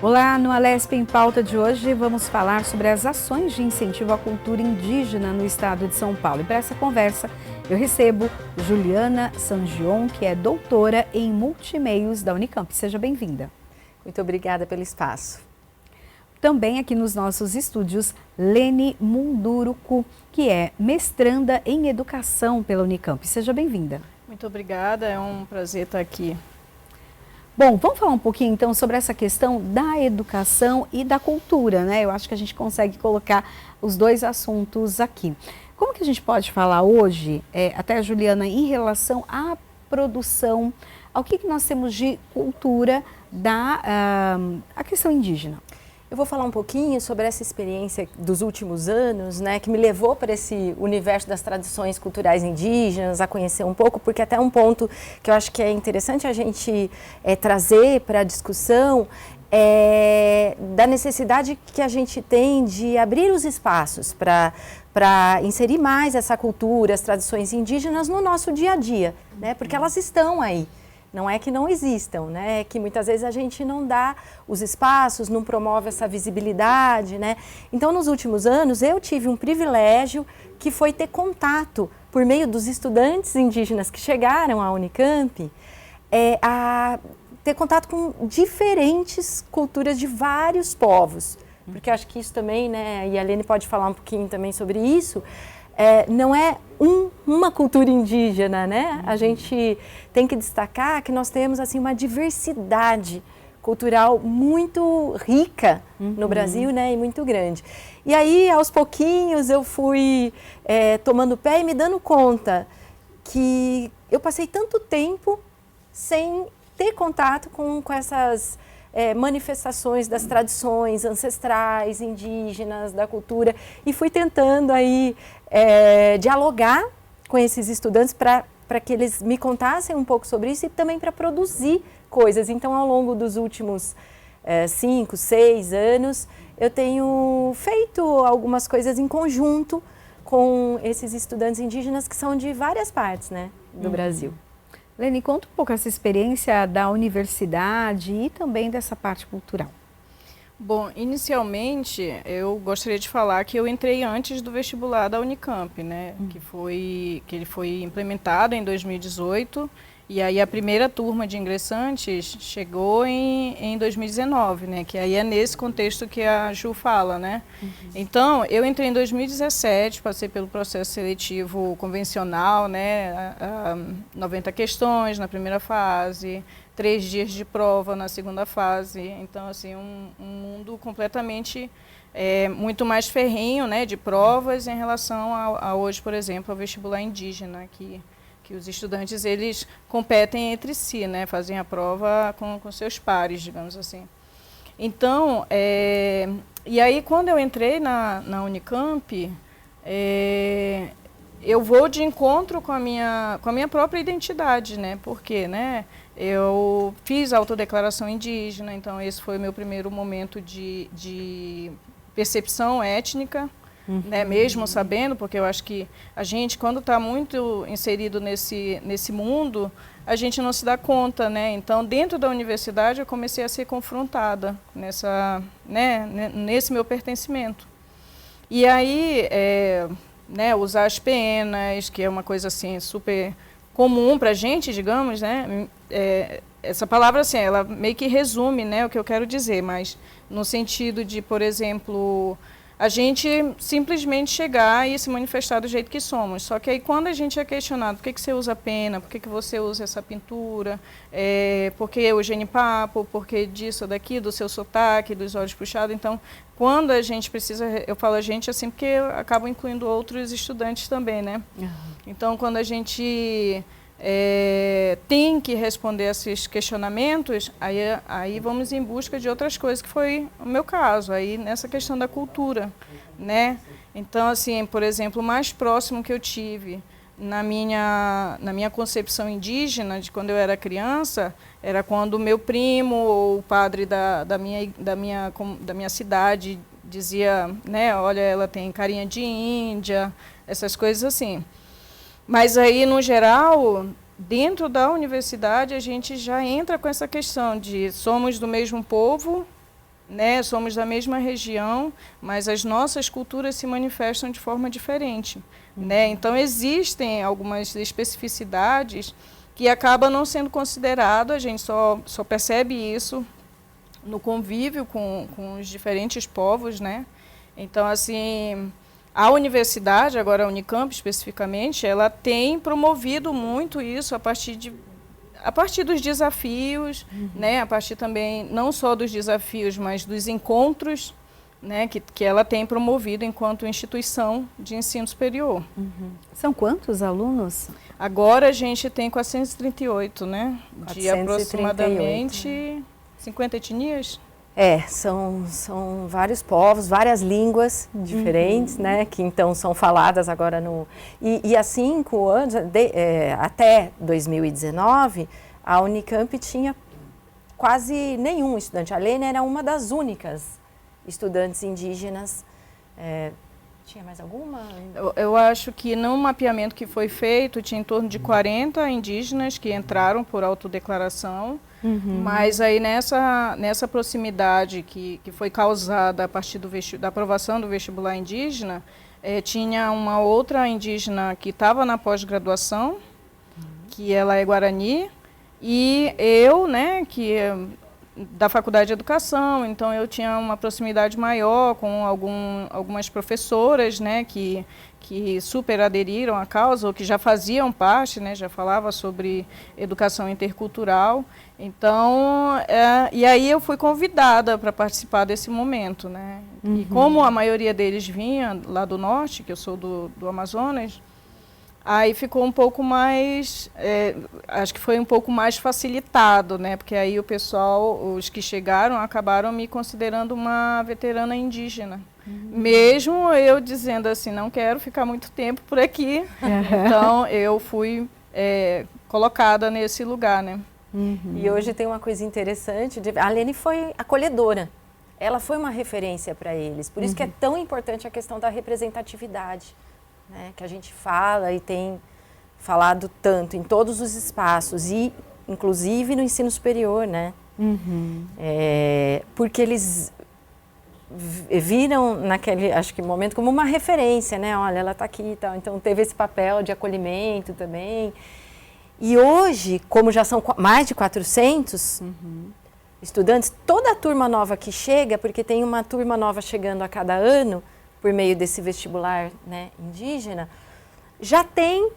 Olá, no Alesp em Pauta de hoje vamos falar sobre as ações de incentivo à cultura indígena no estado de São Paulo. E para essa conversa eu recebo Juliana Sangion, que é doutora em multimeios da Unicamp. Seja bem-vinda. Muito obrigada pelo espaço. Também aqui nos nossos estúdios, Lene Munduruku, que é mestranda em educação pela Unicamp. Seja bem-vinda. Muito obrigada, é um prazer estar aqui. Bom, vamos falar um pouquinho então sobre essa questão da educação e da cultura, né? Eu acho que a gente consegue colocar os dois assuntos aqui. Como que a gente pode falar hoje, até a Juliana, em relação à produção, ao que nós temos de cultura a questão indígena? Eu vou falar um pouquinho sobre essa experiência dos últimos anos, né, que me levou para esse universo das tradições culturais indígenas, a conhecer um pouco, porque até um ponto que eu acho que é interessante a gente trazer para a discussão da necessidade que a gente tem de abrir os espaços para inserir mais essa cultura, as tradições indígenas no nosso dia a dia, né, porque elas estão aí. Não é que não existam, né? É que muitas vezes a gente não dá os espaços, não promove essa visibilidade, né? Então, nos últimos anos, eu tive um privilégio que foi ter contato, por meio dos estudantes indígenas que chegaram à Unicamp, a ter contato com diferentes culturas de vários povos. Porque eu acho que isso também, né? E a Lene pode falar um pouquinho também sobre isso. Não é uma cultura indígena, né? A gente tem que destacar que nós temos assim uma diversidade cultural muito rica no Brasil, né? E muito grande. E aí, aos pouquinhos, eu fui tomando pé e me dando conta que eu passei tanto tempo sem ter contato com essas manifestações das tradições ancestrais, indígenas, da cultura, e fui tentando aí dialogar com esses estudantes para que eles me contassem um pouco sobre isso e também para produzir coisas. Então, ao longo dos últimos 5, 6 anos, eu tenho feito algumas coisas em conjunto com esses estudantes indígenas que são de várias partes, né, do Brasil. Lene, conta um pouco essa experiência da universidade e também dessa parte cultural. Bom, inicialmente eu gostaria de falar que eu entrei antes do vestibular da Unicamp, né? Que ele foi implementado em 2018 e aí a primeira turma de ingressantes chegou em 2019, né? Que aí é nesse contexto que a Ju fala, né? Então, eu entrei em 2017, passei pelo processo seletivo convencional, né? 90 questões na primeira fase, 3 dias de prova na segunda fase. Então, assim, um mundo completamente muito mais ferrenho, né? De provas em relação a hoje, por exemplo, ao vestibular indígena, que os estudantes, eles competem entre si, né? Fazem a prova com seus pares, digamos assim. Então, e aí quando eu entrei na Unicamp, eu vou de encontro com a minha própria identidade, né? Porque, né, eu fiz a autodeclaração indígena, então esse foi o meu primeiro momento de percepção étnica, né, mesmo sabendo, porque eu acho que a gente, quando está muito inserido nesse mundo, a gente não se dá conta, né? Então, dentro da universidade, eu comecei a ser confrontada nesse meu pertencimento. E aí, né, usar as penas, que é uma coisa assim super comum para a gente, digamos, né? Essa palavra, assim, ela meio que resume, né, o que eu quero dizer, mas no sentido de, por exemplo, a gente simplesmente chegar e se manifestar do jeito que somos. Só que aí quando a gente é questionado, por que você usa pena, por que você usa essa pintura, por que o genipapo, por que disso ou daqui, do seu sotaque, dos olhos puxados. Então, quando a gente precisa, eu falo a gente assim porque eu acabo incluindo outros estudantes também, né? Então, quando a gente tem que responder esses questionamentos, aí vamos em busca de outras coisas, que foi o meu caso, aí nessa questão da cultura, né? Então, assim, por exemplo, o mais próximo que eu tive na minha concepção indígena, de quando eu era criança, era quando o meu primo ou o padre da minha cidade dizia, né, olha, ela tem carinha de índia, essas coisas assim. Mas aí, no geral, dentro da universidade, a gente já entra com essa questão de somos do mesmo povo, né, somos da mesma região, mas as nossas culturas se manifestam de forma diferente, né? Então existem algumas especificidades que acabam não sendo considerado, a gente só percebe isso no convívio com os diferentes povos, né? Então, assim, a universidade, agora a Unicamp especificamente, ela tem promovido muito isso a partir dos desafios, né? A partir também, não só dos desafios, mas dos encontros, né? Que ela tem promovido enquanto instituição de ensino superior. São quantos alunos? Agora a gente tem 438, né? De 438, aproximadamente 50 etnias. São vários povos, várias línguas diferentes, né, que então são faladas agora no... E há 5 anos, até 2019, a Unicamp tinha quase nenhum estudante. A Lene era uma das únicas estudantes indígenas. Tinha mais alguma? Eu acho que no mapeamento que foi feito, tinha em torno de 40 indígenas que entraram por autodeclaração. Mas aí nessa proximidade que foi causada a partir da aprovação do vestibular indígena, tinha uma outra indígena que estava na pós-graduação, que ela é Guarani, e eu, né, que da Faculdade de Educação, então eu tinha uma proximidade maior com algumas professoras, né, que super aderiram à causa, ou que já faziam parte, né, já falava sobre educação intercultural. Então, e aí eu fui convidada para participar desse momento, né? E como a maioria deles vinha lá do norte, que eu sou do Amazonas, aí ficou um pouco mais, acho que foi um pouco mais facilitado, né? Porque aí o pessoal, os que chegaram, acabaram me considerando uma veterana indígena. Mesmo eu dizendo assim, não quero ficar muito tempo por aqui. Então, eu fui colocada nesse lugar, né? E hoje tem uma coisa interessante, a Lene foi acolhedora, ela foi uma referência para eles, por isso que é tão importante a questão da representatividade, né, que a gente fala e tem falado tanto em todos os espaços, e inclusive no ensino superior, né? Porque eles viram naquele, acho que momento, como uma referência, né? Olha, ela está aqui e tal, então teve esse papel de acolhimento também. E hoje, como já são mais de 400 estudantes, toda a turma nova que chega, porque tem uma turma nova chegando a cada ano, por meio desse vestibular, né, indígena, já tem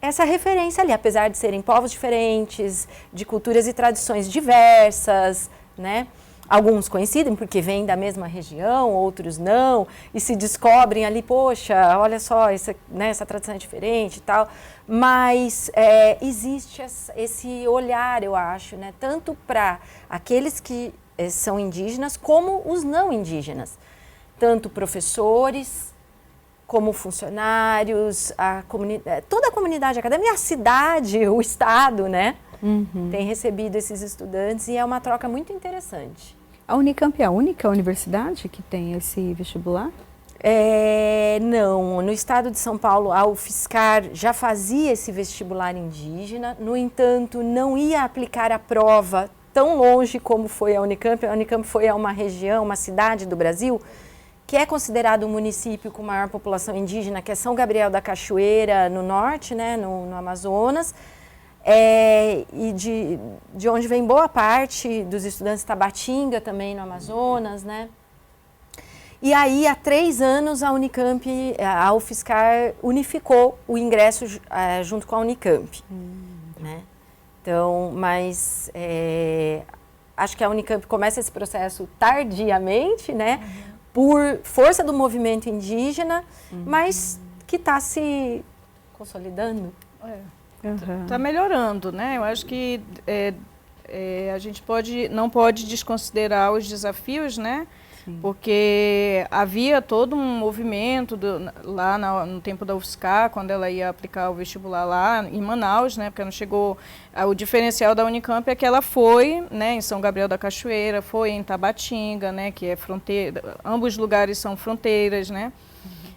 essa referência ali, apesar de serem povos diferentes, de culturas e tradições diversas, né? Alguns coincidem porque vêm da mesma região, outros não, e se descobrem ali, poxa, olha só, essa tradição é diferente e tal. Mas existe esse olhar, eu acho, né, tanto para aqueles que são indígenas como os não indígenas. Tanto professores, como funcionários, toda a comunidade acadêmica, a cidade, o estado, né? Tem recebido esses estudantes e é uma troca muito interessante. A Unicamp é a única universidade que tem esse vestibular? Não, no estado de São Paulo, a UFSCar já fazia esse vestibular indígena, no entanto, não ia aplicar a prova tão longe como foi a Unicamp. A Unicamp foi a uma região, uma cidade do Brasil, que é considerado um município com maior população indígena, que é São Gabriel da Cachoeira, no norte, né, no Amazonas, e de onde vem boa parte dos estudantes de Tabatinga, também no Amazonas, né. E aí, há 3 anos, a Unicamp, a UFSCar unificou o ingresso junto com a Unicamp, né. Então, mas acho que a Unicamp começa esse processo tardiamente, né, por força do movimento indígena, mas que está se consolidando. Está melhorando, né? Eu acho que a gente não pode desconsiderar os desafios, né? Porque havia todo um movimento lá no tempo da UFSCar, quando ela ia aplicar o vestibular lá em Manaus, né? Porque não chegou. O diferencial da Unicamp é que ela foi, né, em São Gabriel da Cachoeira, foi em Tabatinga, né, que é fronteira. Ambos lugares são fronteiras, né?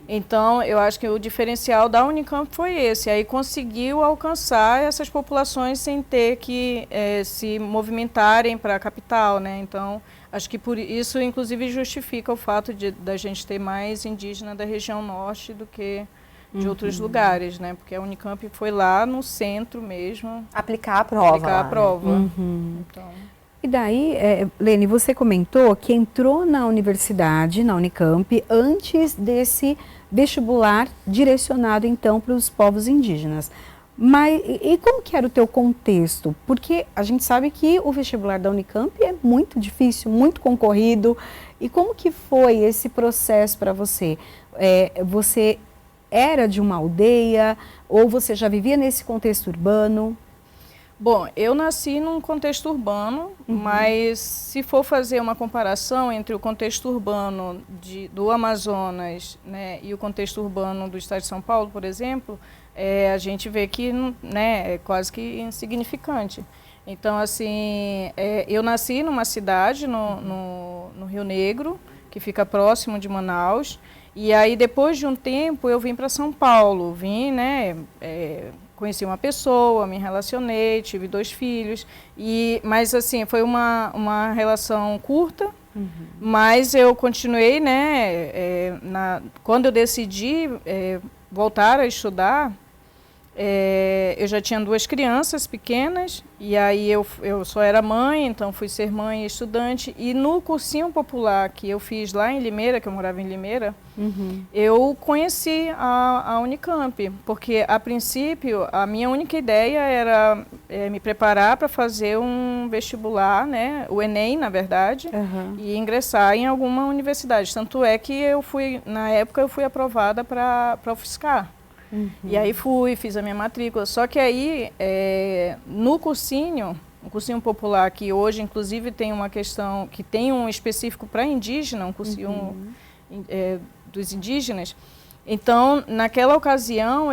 Então, eu acho que o diferencial da Unicamp foi esse. Aí conseguiu alcançar essas populações sem ter que se movimentarem para a capital, né? Então, acho que por isso, inclusive, justifica o fato da gente ter mais indígena da região norte do que de outros lugares, né? Porque a Unicamp foi lá no centro mesmo. Aplicar a prova. Aplicar a prova. Então... E daí, Lene, você comentou que entrou na universidade, na Unicamp, antes desse vestibular direcionado, então, para os povos indígenas. Mas, e como que era o teu contexto? Porque a gente sabe que o vestibular da Unicamp é muito difícil, muito concorrido. E como que foi esse processo para você? Você era de uma aldeia ou você já vivia nesse contexto urbano? Bom, eu nasci num contexto urbano, mas se for fazer uma comparação entre o contexto urbano do Amazonas, né, e o contexto urbano do estado de São Paulo, por exemplo, a gente vê que, né, é quase que insignificante. Então, assim, eu nasci numa cidade no Rio Negro, que fica próximo de Manaus, e aí depois de um tempo eu vim para São Paulo, né, conheci uma pessoa, me relacionei, tive 2 filhos, mas assim, foi uma relação curta, mas eu continuei, né, quando eu decidi voltar a estudar, eu já tinha 2 crianças pequenas, e aí eu só era mãe, então fui ser mãe e estudante, e no cursinho popular que eu fiz lá em Limeira, que eu morava em Limeira, eu conheci a Unicamp, porque a princípio a minha única ideia era me preparar para fazer um vestibular, né, o Enem, na verdade, e ingressar em alguma universidade. Tanto é que na época eu fui aprovada para UFSCar. E aí fiz a minha matrícula. Só que aí, no cursinho popular, que hoje inclusive tem uma questão, que tem um específico para indígena, um cursinho dos indígenas, então, naquela ocasião,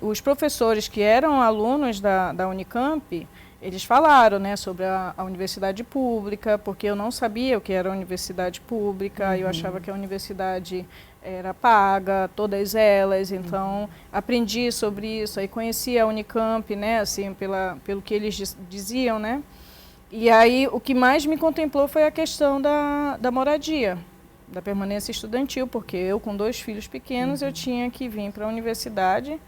os professores que eram alunos da Unicamp, eles falaram, né, sobre a universidade pública, porque eu não sabia o que era a universidade pública, eu achava que a universidade era paga, todas elas, então aprendi sobre isso, aí conheci a Unicamp, né, assim, pelo que eles diziam, né, e aí o que mais me contemplou foi a questão da moradia, da permanência estudantil, porque eu com 2 filhos pequenos, eu tinha que vir para a universidade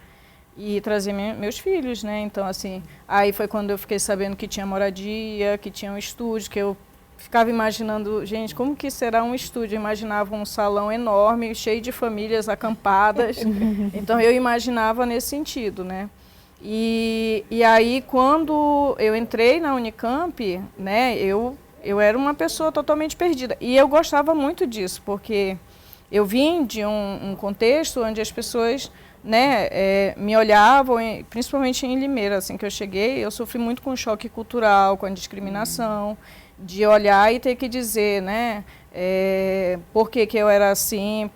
e trazer meus filhos, né, então assim, aí foi quando eu fiquei sabendo que tinha moradia, que tinha um estúdio, que eu ficava imaginando, gente, como que será um estúdio? Eu imaginava um salão enorme, cheio de famílias acampadas. Então, eu imaginava nesse sentido, né? E aí, quando eu entrei na Unicamp, né, eu era uma pessoa totalmente perdida. E eu gostava muito disso, porque eu vim de um contexto onde as pessoas, né, me olhavam, principalmente em Limeira, assim que eu cheguei, eu sofri muito com o choque cultural, com a discriminação, de olhar e ter que dizer, né, por que eu era assim,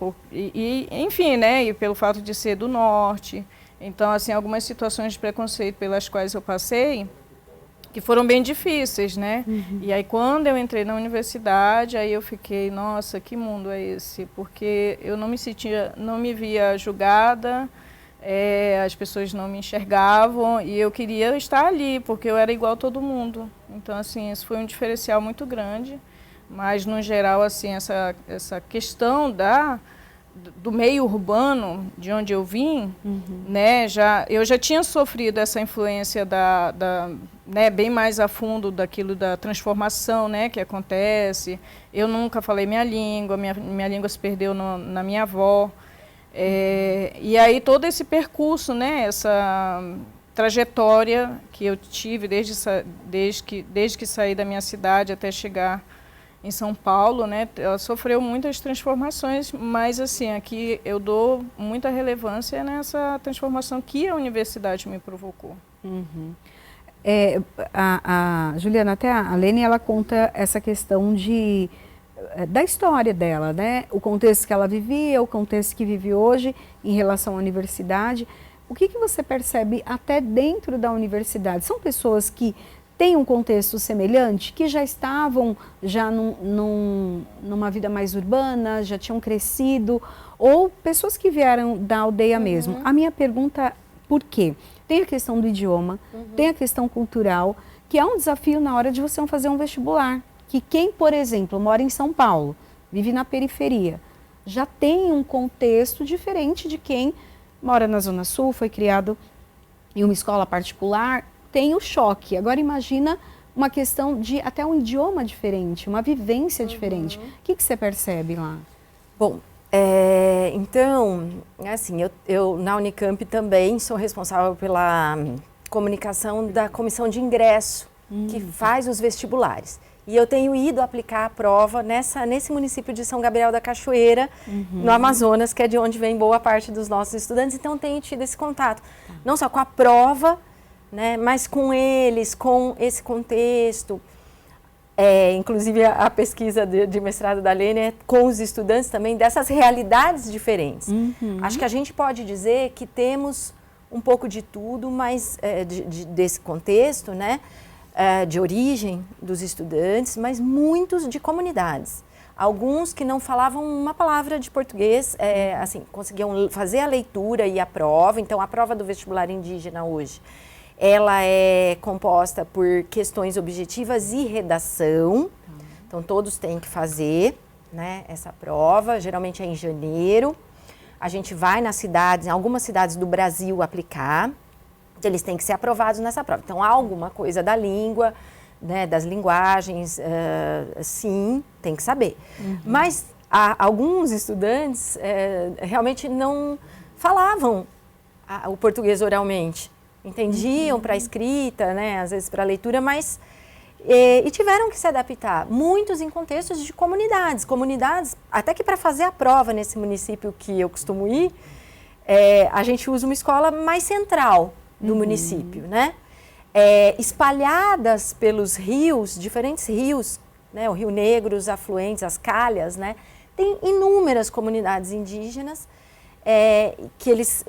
enfim, né, e pelo fato de ser do norte. Então, assim, algumas situações de preconceito pelas quais eu passei, que foram bem difíceis, né? E aí, quando eu entrei na universidade, aí eu fiquei, nossa, que mundo é esse? Porque eu não me via julgada, as pessoas não me enxergavam e eu queria estar ali, porque eu era igual a todo mundo. Então, assim, isso foi um diferencial muito grande, mas, no geral, assim, essa questão do meio urbano, de onde eu vim, né, eu já tinha sofrido essa influência né, bem mais a fundo daquilo da transformação, né, que acontece. Eu nunca falei minha língua se perdeu na minha avó. E aí todo esse percurso, né, essa trajetória que eu tive desde que saí da minha cidade até chegar em São Paulo, né, ela sofreu muitas transformações, mas assim, aqui eu dou muita relevância nessa transformação que a universidade me provocou. Juliana, até a Lene, ela conta essa questão da história dela, né? O contexto que ela vivia, o contexto que vive hoje em relação à universidade. O que você percebe até dentro da universidade? São pessoas que tem um contexto semelhante, que já estavam numa vida mais urbana, já tinham crescido, ou pessoas que vieram da aldeia mesmo. A minha pergunta, por quê? Tem a questão do idioma, tem a questão cultural, que é um desafio na hora de você fazer um vestibular. Que quem, por exemplo, mora em São Paulo, vive na periferia, já tem um contexto diferente de quem mora na Zona Sul, foi criado em uma escola particular, tem o choque. Agora imagina uma questão de até um idioma diferente, uma vivência diferente. O que você percebe lá? Bom, então, assim, eu na Unicamp também sou responsável pela comunicação da comissão de ingresso, que faz os vestibulares. E eu tenho ido aplicar a prova nesse município de São Gabriel da Cachoeira, no Amazonas, que é de onde vem boa parte dos nossos estudantes. Então, tenho tido esse contato, não só com a prova, né, mas com eles, com esse contexto. Inclusive, a pesquisa de mestrado da Lene é com os estudantes também, dessas realidades diferentes. Acho que a gente pode dizer que temos um pouco de tudo, mas desse contexto, né? De origem dos estudantes, mas muitos de comunidades. Alguns que não falavam uma palavra de português, assim, conseguiam fazer a leitura e a prova. Então, a prova do vestibular indígena hoje, ela é composta por questões objetivas e redação. Então, todos têm que fazer, né, essa prova, geralmente é em janeiro. A gente vai nas cidades, em algumas cidades do Brasil, aplicar. Eles têm que ser aprovados nessa prova. Então, há alguma coisa da língua, né, das linguagens, sim, tem que saber. Mas alguns estudantes realmente não falavam o português oralmente. Entendiam para a escrita, né, às vezes para a leitura, mas... E tiveram que se adaptar. Muitos em contextos de comunidades, até que para fazer a prova nesse município que eu costumo ir, a gente usa uma escola mais central do município, né? Espalhadas pelos rios, diferentes rios, né? O Rio Negro, os afluentes, as calhas, né? Tem inúmeras comunidades indígenas que eles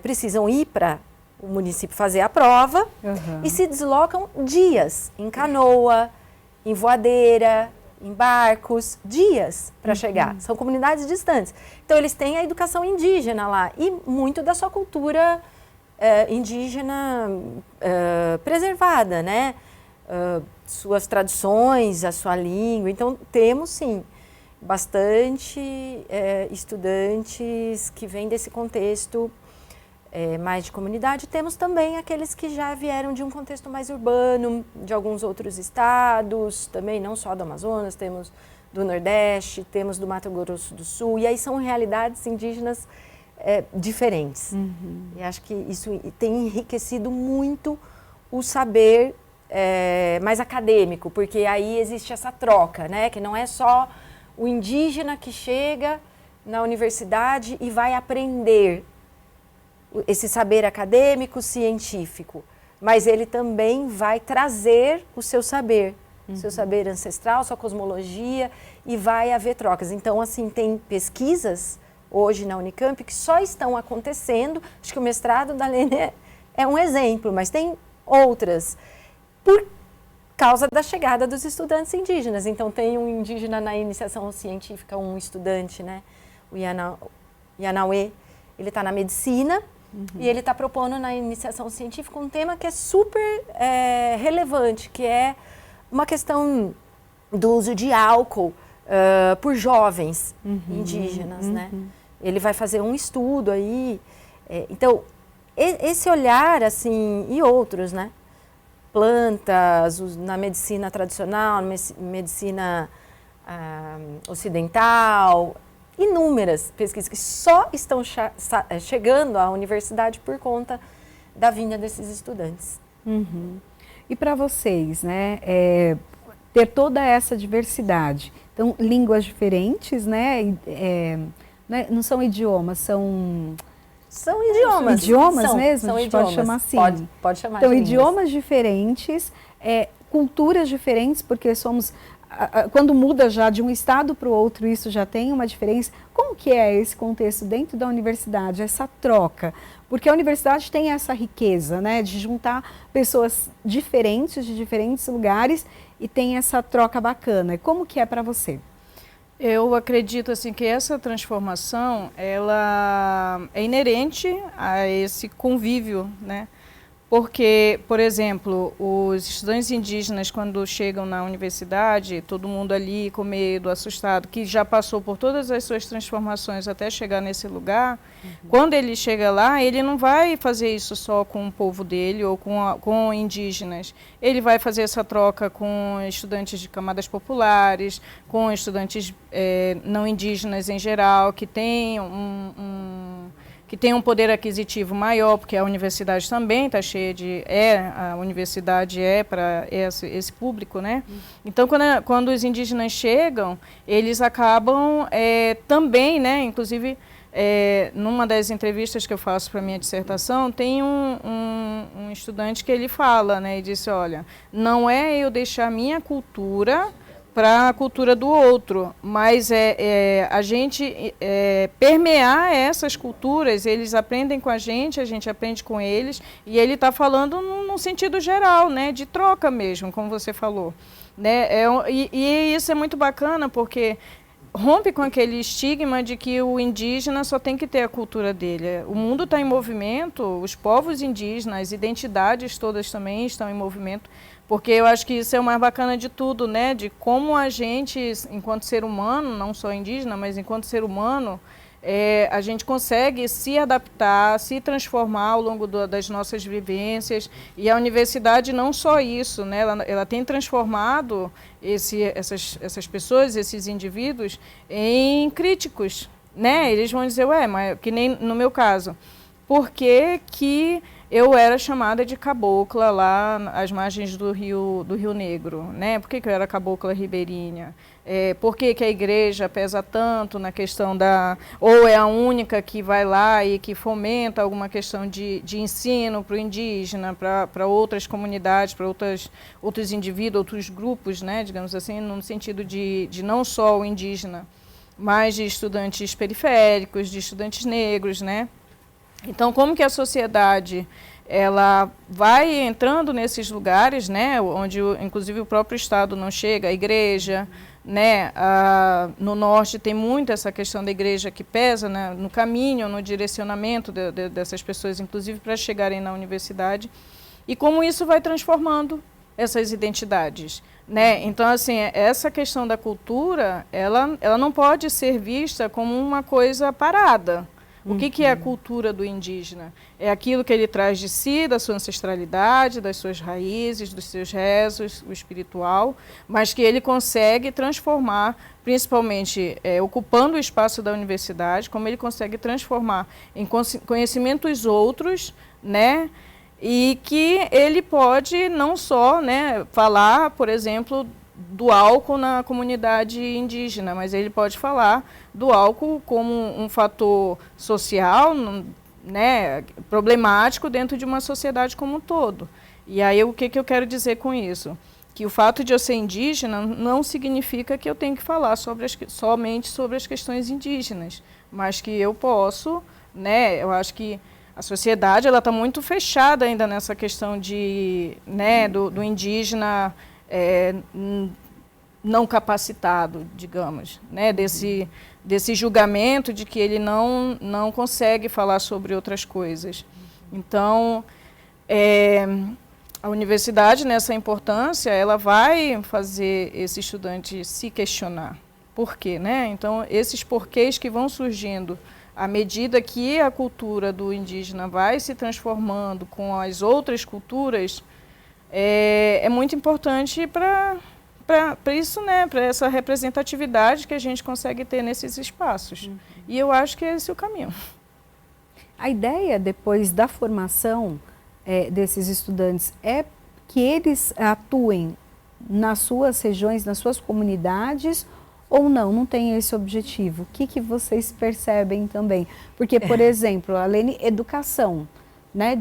precisam ir para o município fazer a prova e se deslocam dias em canoa, em voadeira, em barcos, dias para chegar. São comunidades distantes. Então, eles têm a educação indígena lá e muito da sua cultura indígena preservada, né? Suas tradições, a sua língua. Então, temos, sim, bastante estudantes que vêm desse contexto mais de comunidade. Temos também aqueles que já vieram de um contexto mais urbano, de alguns outros estados, também não só do Amazonas, temos do Nordeste, temos do Mato Grosso do Sul, e aí são realidades indígenas diferentes. E acho que isso tem enriquecido muito o saber mais acadêmico, porque aí existe essa troca, né? Que não é só o indígena que chega na universidade e vai aprender esse saber acadêmico, científico, mas ele também vai trazer o seu saber ancestral, sua cosmologia, e vai haver trocas. Então, assim, tem pesquisas hoje na Unicamp que só estão acontecendo, acho que o mestrado da Lene é um exemplo, mas tem outras, por causa da chegada dos estudantes indígenas. Então, tem um indígena na iniciação científica, um estudante, né, o Yanauê, ele está na medicina, e ele está propondo na iniciação científica um tema que é super relevante, que é uma questão do uso de álcool por jovens indígenas, né? Ele vai fazer um estudo aí. Então, esse olhar, assim, e outros, né? Plantas, na medicina tradicional, na medicina ocidental, inúmeras pesquisas que só estão chegando à universidade por conta da vinda desses estudantes. E para vocês, né, ter toda essa diversidade, então línguas diferentes, né, não são idiomas, são idiomas. Idiomas mesmo? São a gente idiomas. pode chamar assim? Pode chamar então, de idiomas diferentes, culturas diferentes, porque somos quando muda já de um estado para o outro, isso já tem uma diferença. Como que é esse contexto dentro da universidade, essa troca? Porque a universidade tem essa riqueza, né, de juntar pessoas diferentes, de diferentes lugares, e tem essa troca bacana. Como que é para você? Eu acredito assim que essa transformação ela é inerente a esse convívio, né? Porque, por exemplo, os estudantes indígenas, quando chegam na universidade, todo mundo ali com medo, assustado, que já passou por todas as suas transformações até chegar nesse lugar, quando ele chega lá, ele não vai fazer isso só com o povo dele ou com indígenas. Ele vai fazer essa troca com estudantes de camadas populares, com estudantes não indígenas em geral, que têm que tem um poder aquisitivo maior, porque a universidade também está cheia a universidade para esse público, né? Então, quando os indígenas chegam, eles acabam também, né? Inclusive, numa das entrevistas que eu faço para a minha dissertação, tem um estudante que ele fala, né? E disse, olha, não é eu deixar minha cultura para a cultura do outro, mas a gente permear essas culturas, eles aprendem com a gente aprende com eles, e ele está falando num sentido geral, né, de troca mesmo, como você falou. Né? E isso é muito bacana, porque rompe com aquele estigma de que o indígena só tem que ter a cultura dele. O mundo está em movimento, os povos indígenas, as identidades todas também estão em movimento, porque eu acho que isso é o mais bacana de tudo, né? De como a gente, enquanto ser humano, não só indígena, mas enquanto ser humano, a gente consegue se adaptar, se transformar ao longo das nossas vivências. E a universidade não só isso, né? Ela tem transformado essas pessoas, esses indivíduos, em críticos, né? Eles vão dizer, mas que nem no meu caso, por que eu era chamada de cabocla lá às margens do Rio Negro, né? Por que eu era cabocla ribeirinha? Por que a igreja pesa tanto na questão ou é a única que vai lá e que fomenta alguma questão de ensino para o indígena, para outras comunidades, para outros indivíduos, outros grupos, né? Digamos assim, no sentido de não só o indígena, mas de estudantes periféricos, de estudantes negros, né? Então, como que a sociedade ela vai entrando nesses lugares, né, onde inclusive o próprio Estado não chega, a igreja, né, no norte tem muito essa questão da igreja que pesa, né, no caminho, no direcionamento dessas pessoas, inclusive para chegarem na universidade, e como isso vai transformando essas identidades. Né? Então, assim, essa questão da cultura, ela não pode ser vista como uma coisa parada. O que é a cultura do indígena? É aquilo que ele traz de si, da sua ancestralidade, das suas raízes, dos seus rezos, o espiritual, mas que ele consegue transformar, principalmente ocupando o espaço da universidade, como ele consegue transformar em conhecimentos outros, né? E que ele pode não só, né, falar, por exemplo, do álcool na comunidade indígena, mas ele pode falar do álcool como um fator social, né, problemático dentro de uma sociedade como um todo. E aí o que eu quero dizer com isso? Que o fato de eu ser indígena não significa que eu tenho que falar somente sobre as questões indígenas, mas que eu posso, né, eu acho que a sociedade ela está muito fechada ainda nessa questão né, do indígena não capacitado, digamos, né, desse julgamento de que ele não consegue falar sobre outras coisas. Então, a universidade, nessa importância, ela vai fazer esse estudante se questionar. Por quê? Né? Então, esses porquês que vão surgindo à medida que a cultura do indígena vai se transformando com as outras culturas, é muito importante para isso, né, para essa representatividade que a gente consegue ter nesses espaços. E eu acho que esse é o caminho. A ideia, depois da formação desses estudantes, é que eles atuem nas suas regiões, nas suas comunidades, ou não tem esse objetivo? O que vocês percebem também? Porque, por exemplo, além de educação, né,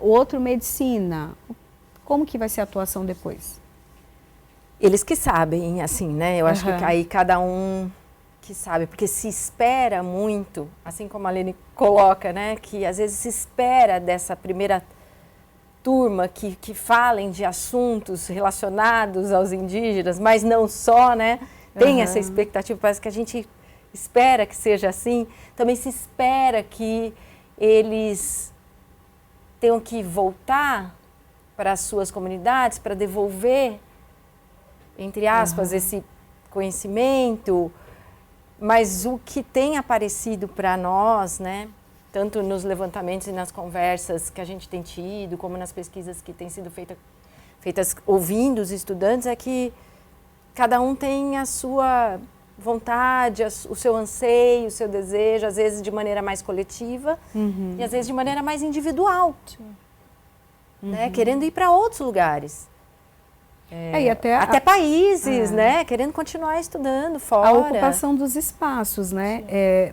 o outro medicina, como que vai ser a atuação depois? Eles que sabem, assim, né? Eu acho que aí cada um que sabe, porque se espera muito, assim como a Lene coloca, né? Que às vezes se espera dessa primeira turma que falem de assuntos relacionados aos indígenas, mas não só, né? Tem essa expectativa, parece que a gente espera que seja assim. Também se espera que eles tenham que voltar para as suas comunidades, para devolver, entre aspas, esse conhecimento. Mas o que tem aparecido para nós, né? Tanto nos levantamentos e nas conversas que a gente tem tido, como nas pesquisas que têm sido feitas ouvindo os estudantes, é que cada um tem a sua vontade, o seu anseio, o seu desejo, às vezes de maneira mais coletiva e às vezes de maneira mais individual, né? Querendo ir para outros lugares. E até países, né? Querendo continuar estudando fora. A ocupação dos espaços, né?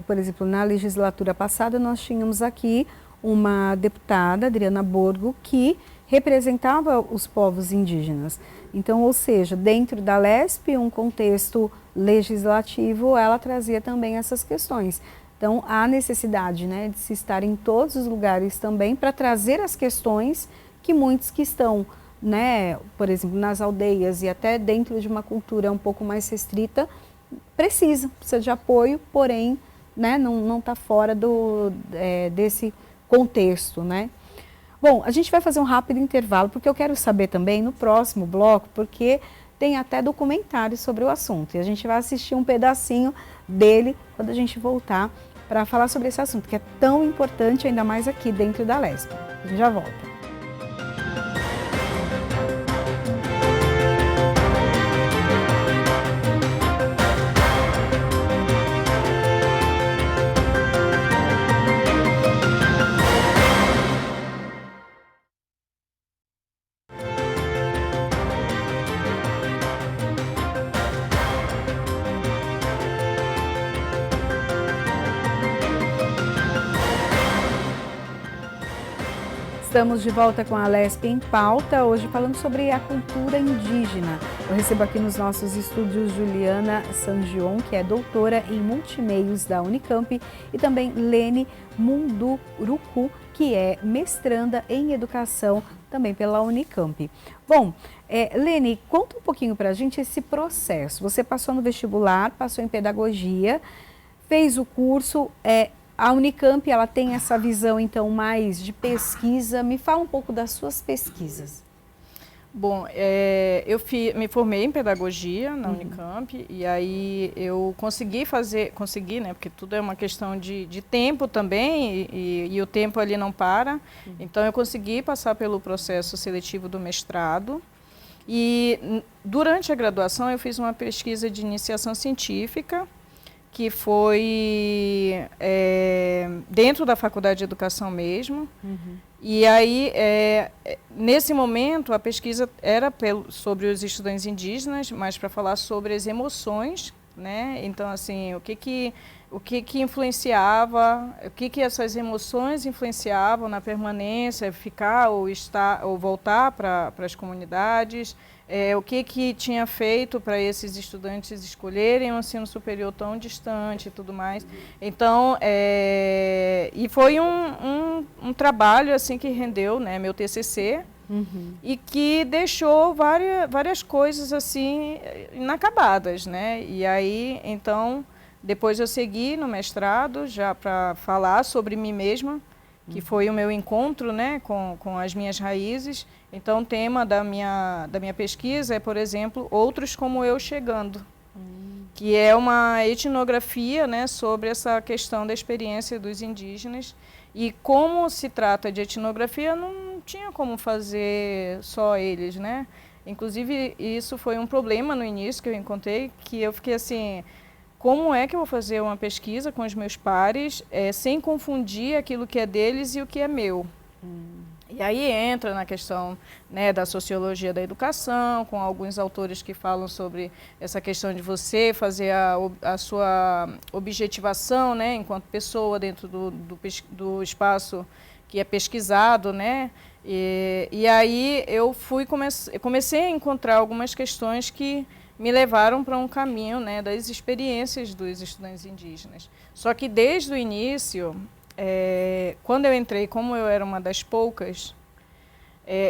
Por exemplo, na legislatura passada nós tínhamos aqui uma deputada, Adriana Borgo, que representava os povos indígenas. Então, ou seja, dentro da LESP, um contexto legislativo, ela trazia também essas questões. Então, há necessidade, né, de se estar em todos os lugares também para trazer as questões que muitos que estão, né, por exemplo, nas aldeias e até dentro de uma cultura um pouco mais restrita, precisa de apoio, porém, né, não está fora desse contexto, né. Bom, a gente vai fazer um rápido intervalo, porque eu quero saber também no próximo bloco, porque tem até documentário sobre o assunto, e a gente vai assistir um pedacinho dele quando a gente voltar para falar sobre esse assunto, que é tão importante, ainda mais aqui dentro da LESP. A gente já volta. Estamos de volta com a LESP em Pauta, hoje falando sobre a cultura indígena. Eu recebo aqui nos nossos estúdios Juliana Sangion, que é doutora em multimeios da Unicamp, e também Lene Munduruku, que é mestranda em educação também pela Unicamp. Bom, Lene, conta um pouquinho para a gente esse processo. Você passou no vestibular, passou em pedagogia, fez o curso, a Unicamp, ela tem essa visão, então, mais de pesquisa. Me fala um pouco das suas pesquisas. Bom, eu me formei em pedagogia na Unicamp e aí eu consegui, né, porque tudo é uma questão de tempo também e o tempo ali não para. Então, eu consegui passar pelo processo seletivo do mestrado e durante a graduação eu fiz uma pesquisa de iniciação científica, que foi dentro da Faculdade de Educação mesmo. E aí, nesse momento, a pesquisa era sobre os estudantes indígenas, mas para falar sobre as emoções, né? Então, assim, o que influenciava, o que essas emoções influenciavam na permanência, ficar ou voltar para as comunidades, o que tinha feito para esses estudantes escolherem um ensino superior tão distante e tudo mais. Então, e foi um trabalho assim que rendeu, né, meu TCC, e que deixou várias coisas assim inacabadas, né? E aí, então, depois eu segui no mestrado já para falar sobre mim mesma, que foi o meu encontro, né, com as minhas raízes. Então, o tema da minha pesquisa é, por exemplo, Outros Como Eu Chegando, que é uma etnografia, né, sobre essa questão da experiência dos indígenas. E como se trata de etnografia, não tinha como fazer só eles, né? Inclusive, isso foi um problema no início que eu encontrei, que eu fiquei assim, como é que eu vou fazer uma pesquisa com os meus pares sem confundir aquilo que é deles e o que é meu? E aí entra na questão, né, da sociologia da educação, com alguns autores que falam sobre essa questão de você fazer a sua objetivação, né, enquanto pessoa dentro do espaço que é pesquisado, né? E aí eu comecei a encontrar algumas questões que me levaram para um caminho, né, das experiências dos estudantes indígenas. Só que desde o início, quando eu entrei, como eu era uma das poucas,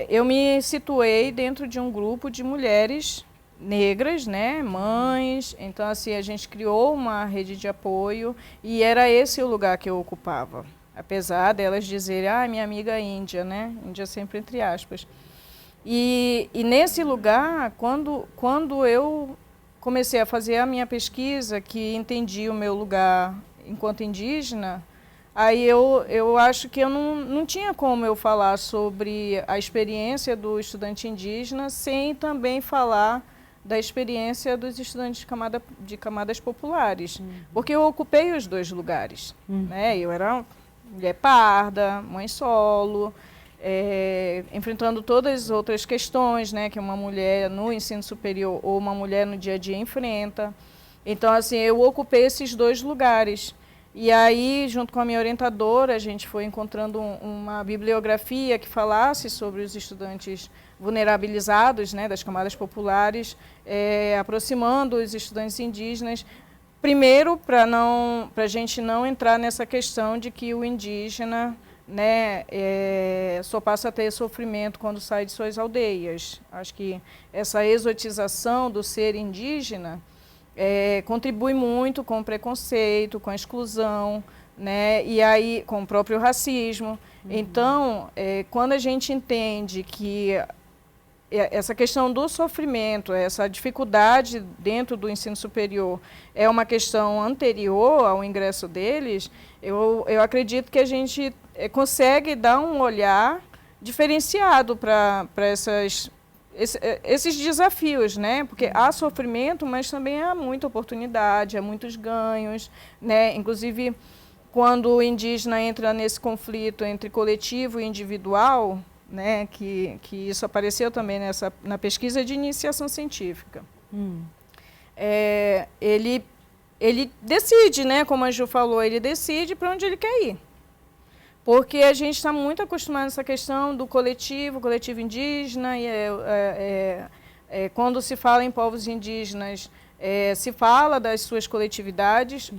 eu me situei dentro de um grupo de mulheres negras, né, mães. Então, assim, a gente criou uma rede de apoio e era esse o lugar que eu ocupava. Apesar delas dizerem, minha amiga índia, né, índia sempre entre aspas. E nesse lugar, quando eu comecei a fazer a minha pesquisa, que entendi o meu lugar enquanto indígena, aí eu acho que eu não tinha como eu falar sobre a experiência do estudante indígena sem também falar da experiência dos estudantes de camadas populares. Porque eu ocupei os dois lugares. Né? Eu era mulher parda, mãe solo, enfrentando todas as outras questões, né, que uma mulher no ensino superior ou uma mulher no dia a dia enfrenta. Então, assim, eu ocupei esses dois lugares. E aí, junto com a minha orientadora, a gente foi encontrando uma bibliografia que falasse sobre os estudantes vulnerabilizados, né, das camadas populares, aproximando os estudantes indígenas. Primeiro, para a gente não entrar nessa questão de que o indígena, né, só passa a ter sofrimento quando sai de suas aldeias. Acho que essa exotização do ser indígena contribui muito com o preconceito, com a exclusão, né, e aí com o próprio racismo. Então, quando a gente entende que essa questão do sofrimento, essa dificuldade dentro do ensino superior é uma questão anterior ao ingresso deles, eu acredito que a gente consegue dar um olhar diferenciado para esses desafios, né? Porque há sofrimento, mas também há muita oportunidade, há muitos ganhos, né? Inclusive, quando o indígena entra nesse conflito entre coletivo e individual, né, que isso apareceu também na pesquisa de iniciação científica. Ele decide, né, como a Ju falou, ele decide para onde ele quer ir. Porque a gente está muito acostumado nessa questão do coletivo indígena, e quando se fala em povos indígenas, se fala das suas coletividades,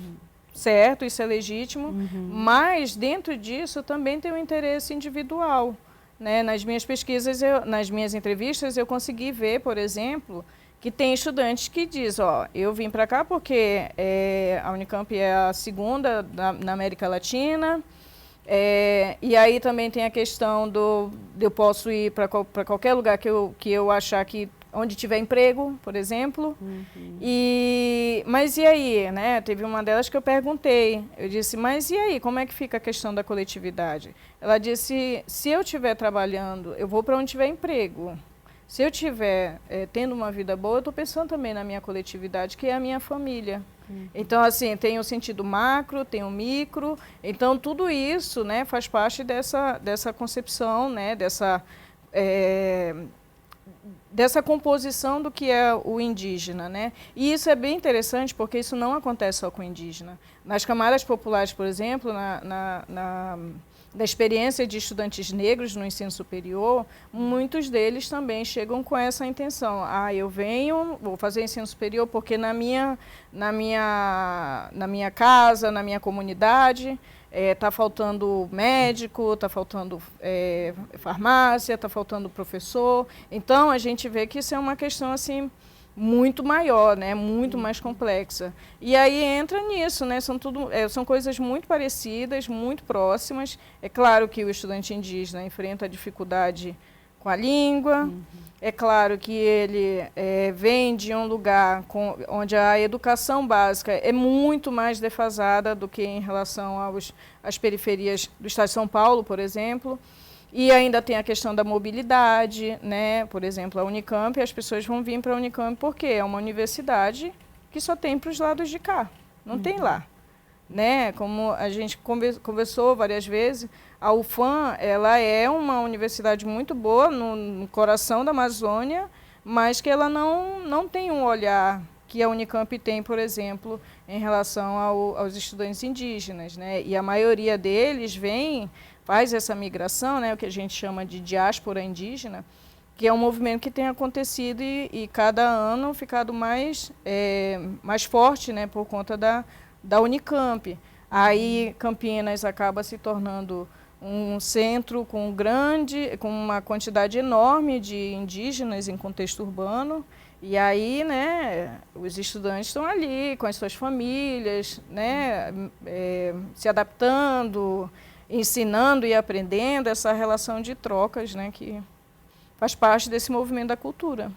certo, isso é legítimo, mas dentro disso também tem um interesse individual. Né? Nas minhas pesquisas, nas minhas entrevistas, eu consegui ver, por exemplo, que tem estudantes que dizem, eu vim para cá porque a Unicamp é a segunda na América Latina, e aí também tem a questão de eu posso ir para qualquer lugar que eu achar que onde tiver emprego, por exemplo. Mas e aí, né? Teve uma delas que eu perguntei, eu disse, mas e aí, como é que fica a questão da coletividade? Ela disse, se eu estiver trabalhando, eu vou para onde tiver emprego. Se eu estiver tendo uma vida boa, eu estou pensando também na minha coletividade, que é a minha família. Então, assim, tem o sentido macro, tem o micro. Então, tudo isso, né, faz parte dessa concepção, né, dessa composição do que é o indígena, né? E isso é bem interessante porque isso não acontece só com o indígena. Nas camadas populares, por exemplo, da experiência de estudantes negros no ensino superior, muitos deles também chegam com essa intenção. Eu venho, vou fazer ensino superior porque na minha casa, na minha comunidade, está faltando médico, está faltando farmácia, está faltando professor. Então, a gente vê que isso é uma questão assim muito maior, né? Muito mais complexa. E aí entra nisso, né? São coisas muito parecidas, muito próximas. É claro que o estudante indígena enfrenta dificuldade com a língua. É claro que ele vem de um lugar onde a educação básica é muito mais defasada do que em relação às periferias do estado de São Paulo, por exemplo. E ainda tem a questão da mobilidade, né? Por exemplo, a Unicamp, as pessoas vão vir para a Unicamp porque é uma universidade que só tem para os lados de cá, não tem lá. Né? Como a gente conversou várias vezes, a UFAM ela é uma universidade muito boa no coração da Amazônia, mas que ela não tem um olhar que a Unicamp tem, por exemplo, em relação aos estudantes indígenas. Né? E a maioria deles vem faz essa migração, né, o que a gente chama de diáspora indígena, que é um movimento que tem acontecido e cada ano ficado mais forte, né, por conta da Unicamp. Aí Campinas acaba se tornando um centro com uma quantidade enorme de indígenas em contexto urbano. E aí, né, os estudantes estão ali com as suas famílias, né, se adaptando, ensinando e aprendendo essa relação de trocas, né, que faz parte desse movimento da cultura.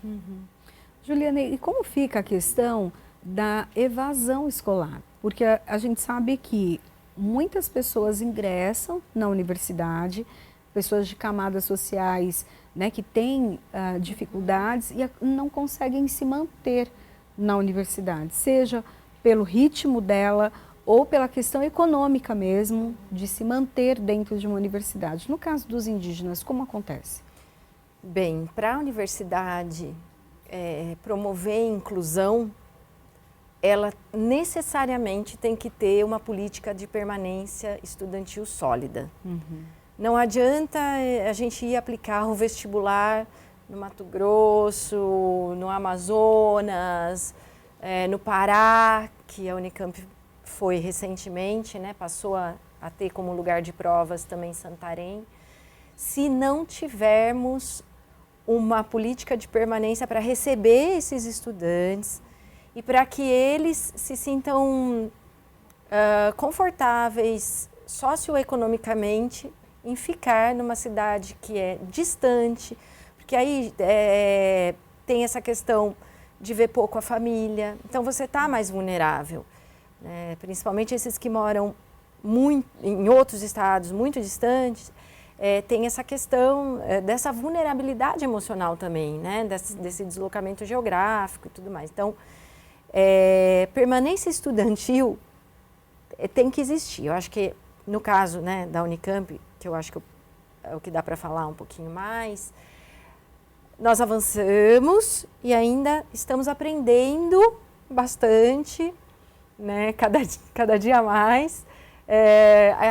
Juliana, e como fica a questão da evasão escolar? Porque a gente sabe que muitas pessoas ingressam na universidade, pessoas de camadas sociais, né, que têm dificuldades e não conseguem se manter na universidade, seja pelo ritmo dela ou pela questão econômica mesmo, de se manter dentro de uma universidade. No caso dos indígenas, como acontece? Bem, para a universidade promover a inclusão, ela necessariamente tem que ter uma política de permanência estudantil sólida. Não adianta a gente ir aplicar o vestibular no Mato Grosso, no Amazonas, no Pará, que a Unicamp foi recentemente, né, passou a ter como lugar de provas também Santarém, se não tivermos uma política de permanência para receber esses estudantes e para que eles se sintam confortáveis socioeconomicamente em ficar numa cidade que é distante, porque aí tem essa questão de ver pouco a família, então você está mais vulnerável, né? Principalmente esses que moram em outros estados muito distantes, tem essa questão dessa vulnerabilidade emocional também, né? Desse deslocamento geográfico e tudo mais. Então, permanência estudantil tem que existir. Eu acho que no caso, né, da Unicamp, que eu acho que é o que dá para falar um pouquinho mais, nós avançamos e ainda estamos aprendendo bastante, né, cada dia mais,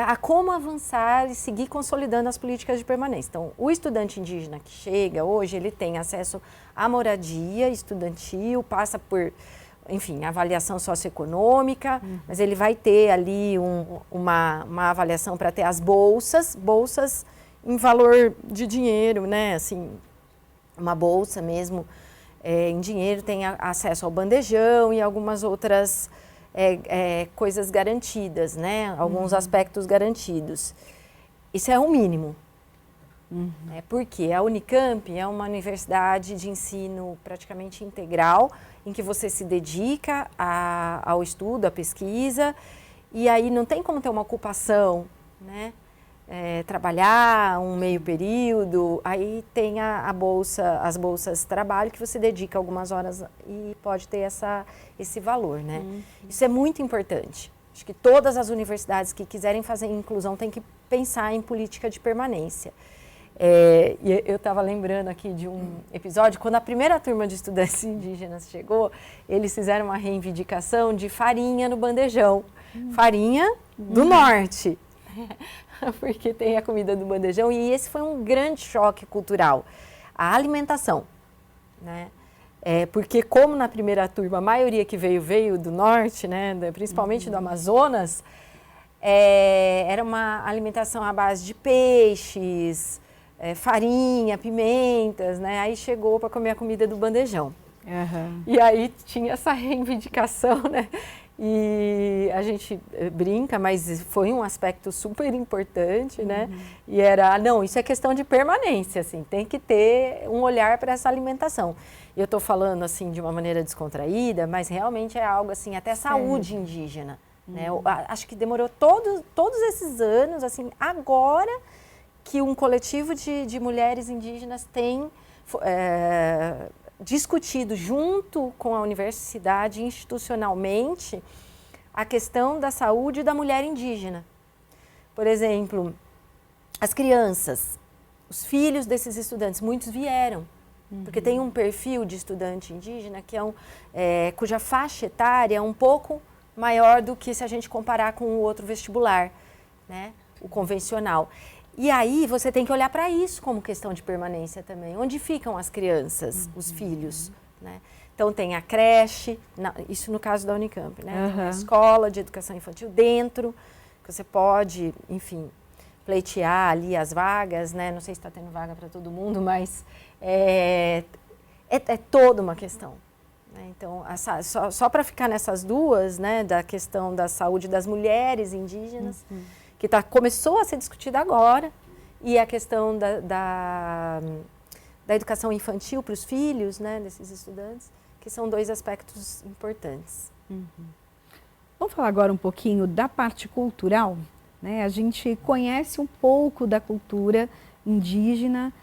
a como avançar e seguir consolidando as políticas de permanência. Então, o estudante indígena que chega hoje, ele tem acesso à moradia estudantil, passa por, enfim, avaliação socioeconômica, mas ele vai ter ali uma avaliação para ter as bolsas em valor de dinheiro, né, assim, uma bolsa mesmo em dinheiro, tem acesso ao bandejão e algumas outras coisas garantidas, né, alguns aspectos garantidos. Isso é o mínimo. Porque a Unicamp é uma universidade de ensino praticamente integral, em que você se dedica ao estudo, à pesquisa, e aí não tem como ter uma ocupação, né? Trabalhar um meio período, aí tem as bolsas de trabalho que você dedica algumas horas e pode ter esse valor, né? Isso é muito importante. Acho que todas as universidades que quiserem fazer inclusão têm que pensar em política de permanência. E eu estava lembrando aqui de um episódio, quando a primeira turma de estudantes indígenas chegou, eles fizeram uma reivindicação de farinha no bandejão. Farinha do norte, porque tem a comida do bandejão, e esse foi um grande choque cultural. A alimentação, né? Porque como na primeira turma a maioria que veio do norte, né, principalmente do Amazonas, era uma alimentação à base de peixes, farinha, pimentas, né? Aí chegou para comer a comida do bandejão. E aí tinha essa reivindicação, né? E a gente brinca, mas foi um aspecto super importante, né? E não, isso é questão de permanência, assim, tem que ter um olhar para essa alimentação. E eu estou falando, assim, de uma maneira descontraída, mas realmente é algo, assim, até saúde indígena, né? Eu acho que demorou todos esses anos, assim, agora que um coletivo de mulheres indígenas tem discutido junto com a universidade institucionalmente a questão da saúde da mulher indígena. Por exemplo, as crianças, os filhos desses estudantes, muitos vieram, porque tem um perfil de estudante indígena que cuja faixa etária é um pouco maior do que se a gente comparar com o outro vestibular, né, o convencional. E aí você tem que olhar para isso como questão de permanência também. Onde ficam as crianças, os filhos, né? Então tem a creche, isso no caso da Unicamp, né? Tem a escola de educação infantil dentro, que você pode, enfim, pleitear ali as vagas, né? Não sei se está tendo vaga para todo mundo, mas é toda uma questão. Né? Então, só para ficar nessas duas, né? Da questão da saúde das mulheres indígenas, que começou a ser discutida agora, e a questão da educação infantil para os filhos, né? Desses estudantes, que são dois aspectos importantes. Vamos falar agora um pouquinho da parte cultural, né? A gente conhece um pouco da cultura indígena,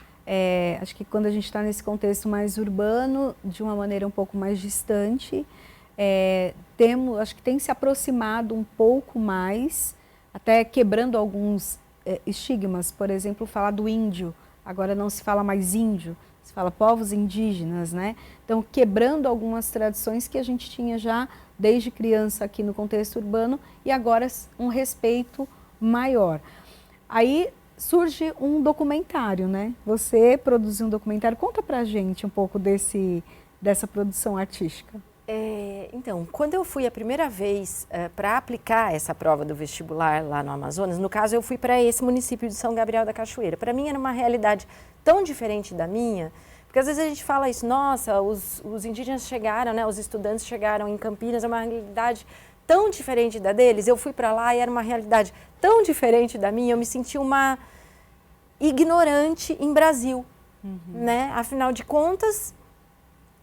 acho que quando a gente está nesse contexto mais urbano, de uma maneira um pouco mais distante, acho que tem se aproximado um pouco mais, até quebrando alguns estigmas, por exemplo, falar do índio, agora não se fala mais índio, se fala povos indígenas, né? Então, quebrando algumas tradições que a gente tinha já desde criança aqui no contexto urbano e agora um respeito maior. Aí surge um documentário, né? Você produziu um documentário, conta pra gente um pouco dessa produção artística. Então, quando eu fui a primeira vez para aplicar essa prova do vestibular lá no Amazonas, no caso eu fui para esse município de São Gabriel da Cachoeira. Para mim era uma realidade tão diferente da minha, porque às vezes a gente fala isso, nossa, os indígenas chegaram, né, os estudantes chegaram em Campinas, é uma realidade tão diferente da deles. Eu fui para lá e era uma realidade tão diferente da minha, eu me senti uma ignorante em Brasil, né? Afinal de contas,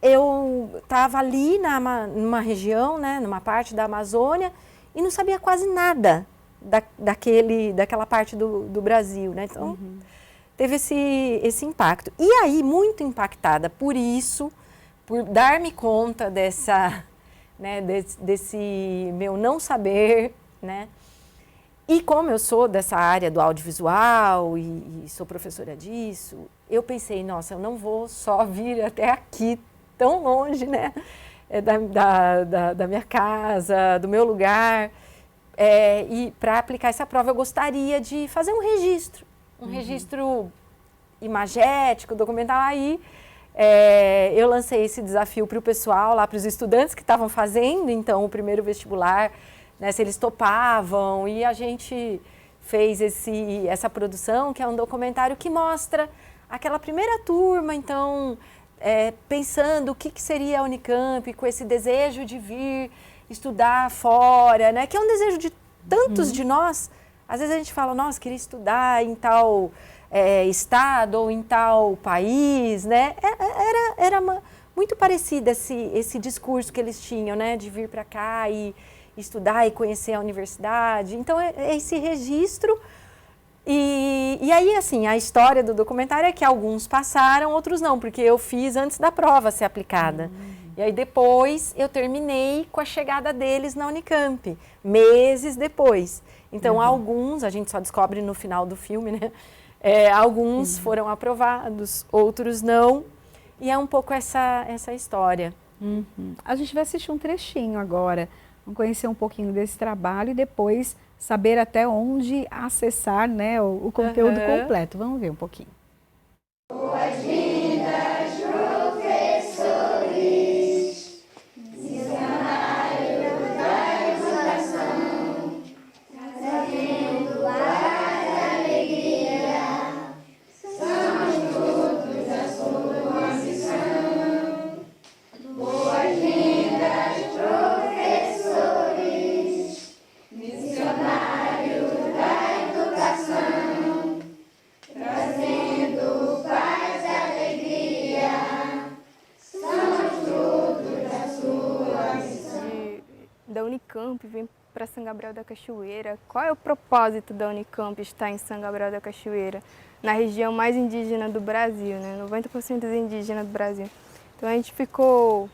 eu estava ali numa região, né, numa parte da Amazônia, e não sabia quase nada daquela parte do Brasil, né? Então, teve esse impacto. E aí, muito impactada por isso, por dar-me conta né, desse meu não saber, né? E como eu sou dessa área do audiovisual e sou professora disso, eu pensei, nossa, eu não vou só vir até aqui, tão longe, né, da minha casa, do meu lugar, e para aplicar essa prova eu gostaria de fazer um registro imagético, documental. Aí eu lancei esse desafio para o pessoal, lá para os estudantes que estavam fazendo, então, o primeiro vestibular, né, se eles topavam, e a gente fez essa produção, que é um documentário que mostra aquela primeira turma, então, pensando o que seria a Unicamp, com esse desejo de vir estudar fora, né, que é um desejo de tantos de nós. Às vezes a gente fala, nossa, queria estudar em tal estado ou em tal país, né, era muito parecido esse discurso que eles tinham, né, de vir para cá e estudar e conhecer a universidade. Então, é esse registro. E aí, assim, a história do documentário é que alguns passaram, outros não, porque eu fiz antes da prova ser aplicada. E aí, depois, eu terminei com a chegada deles na Unicamp, meses depois. Então, alguns, a gente só descobre no final do filme, né? Alguns foram aprovados, outros não. E é um pouco essa história. A gente vai assistir um trechinho agora. Vamos conhecer um pouquinho desse trabalho e depois saber até onde acessar, né, o conteúdo completo. Vamos ver um pouquinho. Boas-vindas, professores, missionários da educação, trazendo paz e alegria, somos frutos da sua missão. Boas-vindas, professores, missionários da educação, trazendo paz e alegria, somos frutos da sua missão. Da Unicamp, vem para São Gabriel da Cachoeira. Qual é o propósito da Unicamp estar em São Gabriel da Cachoeira, na região mais indígena do Brasil, né? 90% dos indígenas do Brasil. Então a gente ficou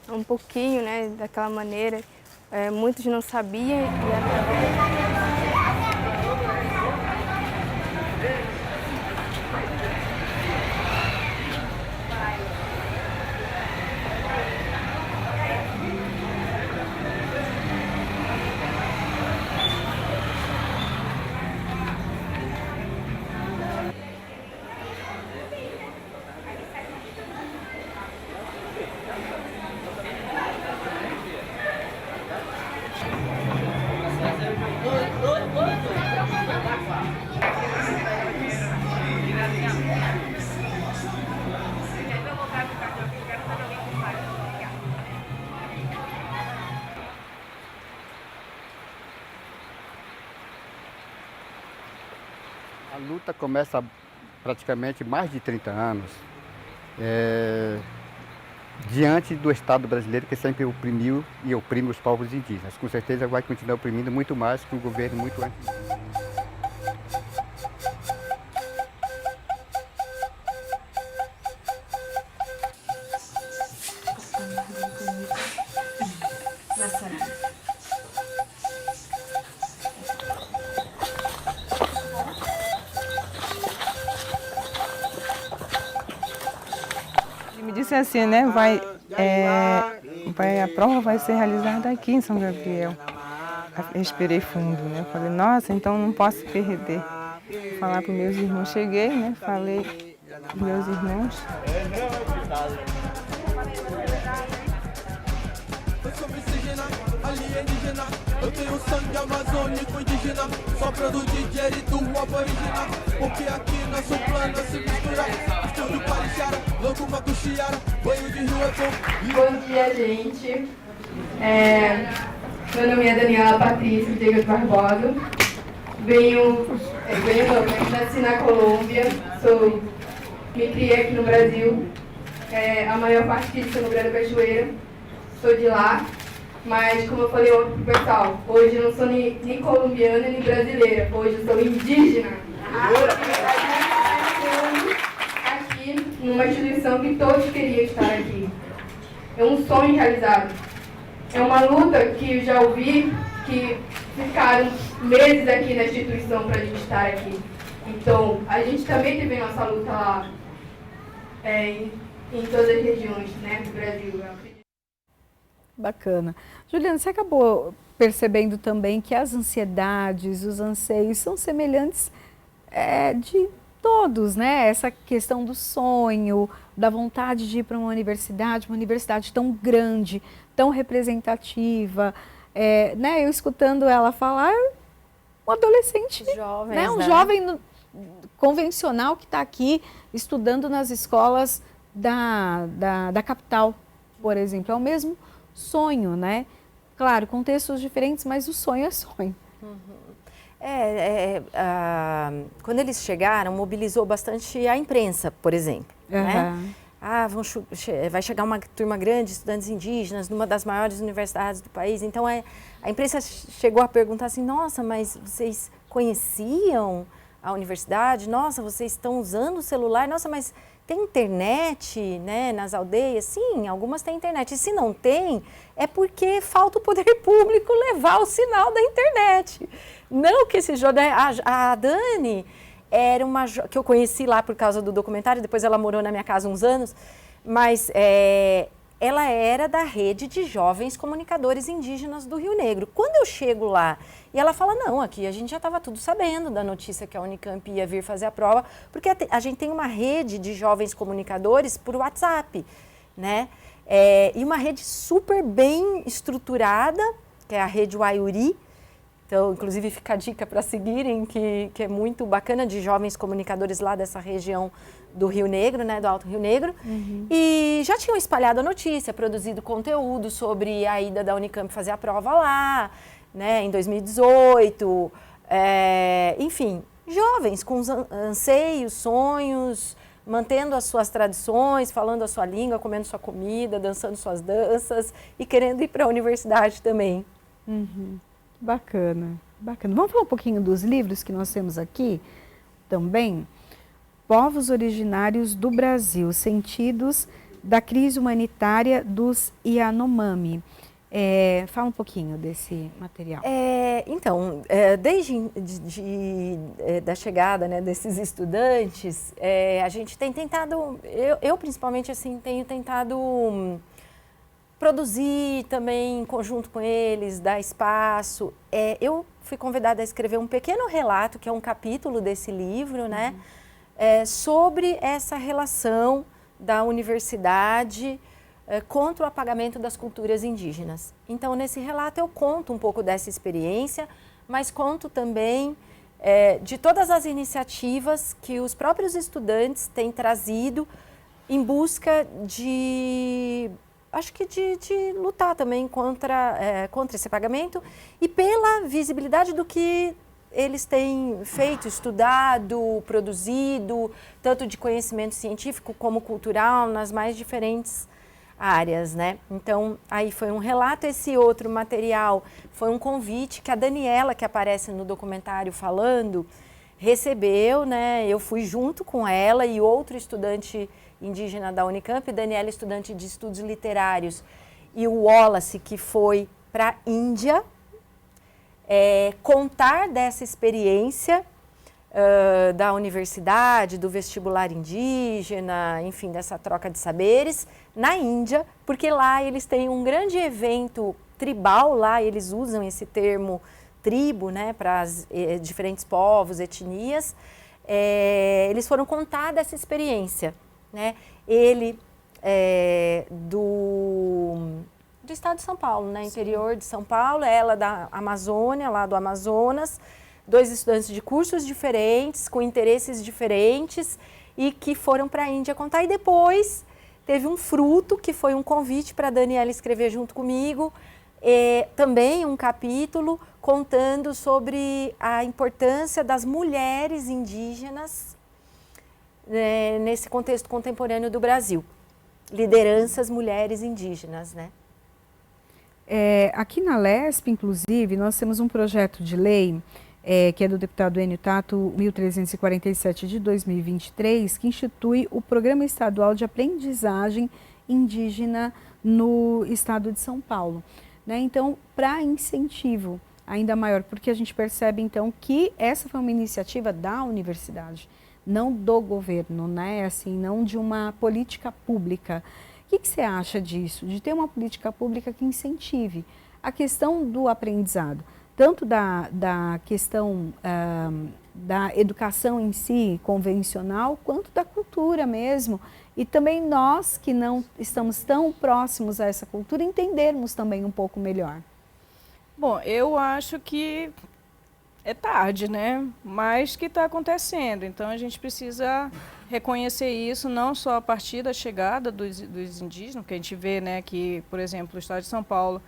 um pouquinho, né, daquela maneira, muitos não sabiam luta começa há praticamente mais de 30 anos, diante do Estado brasileiro que sempre oprimiu e oprime os povos indígenas. Com certeza vai continuar oprimindo muito mais que o governo muito antes. Me disse assim, né? A prova vai ser realizada aqui em São Gabriel. Respirei fundo, né? Falei, nossa, então não posso perder. Falar para os meus irmãos. Cheguei, né? Falei para os meus irmãos. Alienígena, eu tenho sangue amazônico indígena, soprando de direito aborígena, porque aqui nosso plano se mistura, estudo parichara, louco macuxiara, banho de rio é bom. Bom dia, gente. Meu nome é Daniela Patrícia Diego Barbosa. Nasci na Colômbia, me criei aqui no Brasil. A maior parte disso no Grande Cachoeira, sou de lá. Mas, como eu falei ontem pro pessoal, hoje eu não sou nem colombiana nem brasileira, hoje eu sou indígena. Aqui, numa instituição que todos queriam estar aqui. É um sonho realizado. É uma luta que eu já ouvi, que ficaram meses aqui na instituição para a gente estar aqui. Então, a gente também teve nossa luta lá, em todas as regiões, né, do Brasil. Bacana. Juliana, você acabou percebendo também que as ansiedades, os anseios são semelhantes de todos, né? Essa questão do sonho, da vontade de ir para uma universidade tão grande, tão representativa, né? Eu escutando ela falar, um adolescente, Jovens, né? Um né? jovem convencional que está aqui estudando nas escolas da capital, por exemplo. É o mesmo sonho, né? Claro, contextos diferentes, mas o sonho é sonho. Quando eles chegaram, mobilizou bastante a imprensa, por exemplo. Né? Vai chegar uma turma grande de estudantes indígenas numa das maiores universidades do país. Então, a imprensa chegou a perguntar assim, nossa, mas vocês conheciam a universidade? Nossa, vocês estão usando o celular? Nossa, mas tem internet, né, nas aldeias? Sim, algumas têm internet. E se não tem, é porque falta o poder público levar o sinal da internet. Não que esse jovem... A Dani era uma... que eu conheci lá por causa do documentário, depois ela morou na minha casa uns anos, mas ela era da rede de jovens comunicadores indígenas do Rio Negro. Quando eu chego lá e ela fala, não, aqui a gente já estava tudo sabendo da notícia que a Unicamp ia vir fazer a prova, porque a gente tem uma rede de jovens comunicadores por WhatsApp, né? E uma rede super bem estruturada, que é a rede Waiuri. Então, inclusive, fica a dica para seguirem, que é muito bacana, de jovens comunicadores lá dessa região do Rio Negro, né, do Alto Rio Negro. E já tinham espalhado a notícia, produzido conteúdo sobre a ida da Unicamp fazer a prova lá, né, em 2018. Enfim, jovens com anseios, sonhos, mantendo as suas tradições, falando a sua língua, comendo sua comida, dançando suas danças e querendo ir para a universidade também. Bacana, bacana. Vamos falar um pouquinho dos livros que nós temos aqui também? Povos Originários do Brasil, Sentidos da Crise Humanitária dos Yanomami. Fala um pouquinho desse material. Desde da chegada, né, desses estudantes, a gente tem tentado, eu principalmente assim, tenho tentado produzir também em conjunto com eles, dar espaço. Eu fui convidada a escrever um pequeno relato, que é um capítulo desse livro, né, sobre essa relação da universidade contra o apagamento das culturas indígenas. Então, nesse relato eu conto um pouco dessa experiência, mas conto também de todas as iniciativas que os próprios estudantes têm trazido em busca de lutar também contra esse apagamento e pela visibilidade do que eles têm feito, estudado, produzido, tanto de conhecimento científico como cultural, nas mais diferentes áreas, né? Então, aí foi um relato. Esse outro material foi um convite que a Daniela, que aparece no documentário falando, recebeu, né? Eu fui junto com ela e outro estudante indígena da Unicamp, Daniela, estudante de estudos literários, e o Wallace, que foi para a Índia, contar dessa experiência da universidade, do vestibular indígena, enfim, dessa troca de saberes na Índia, porque lá eles têm um grande evento tribal, lá eles usam esse termo tribo, né, para diferentes povos, etnias. Eles foram contar dessa experiência, né? Ele do estado de São Paulo, né? Interior de São Paulo, ela da Amazônia, lá do Amazonas, 2 estudantes de cursos diferentes, com interesses diferentes e que foram para a Índia contar. E depois teve um fruto, que foi um convite para a Daniela escrever junto comigo, também um capítulo contando sobre a importância das mulheres indígenas nesse contexto contemporâneo do Brasil. Lideranças mulheres indígenas, né? Aqui na LESP, inclusive, nós temos um projeto de lei, que é do deputado Enio Tato, 1347 de 2023, que institui o Programa Estadual de Aprendizagem Indígena no estado de São Paulo, né? Então, para incentivo ainda maior, porque a gente percebe, então, que essa foi uma iniciativa da universidade, não do governo, né? Assim, não de uma política pública. O que você acha disso, de ter uma política pública que incentive a questão do aprendizado, tanto da questão da educação em si, convencional, quanto da cultura mesmo, e também nós que não estamos tão próximos a essa cultura, entendermos também um pouco melhor? Bom, eu acho que é tarde, né? Mas que está acontecendo. Então, a gente precisa reconhecer isso não só a partir da chegada dos indígenas, porque a gente vê, né, que, por exemplo, o estado de São Paulo,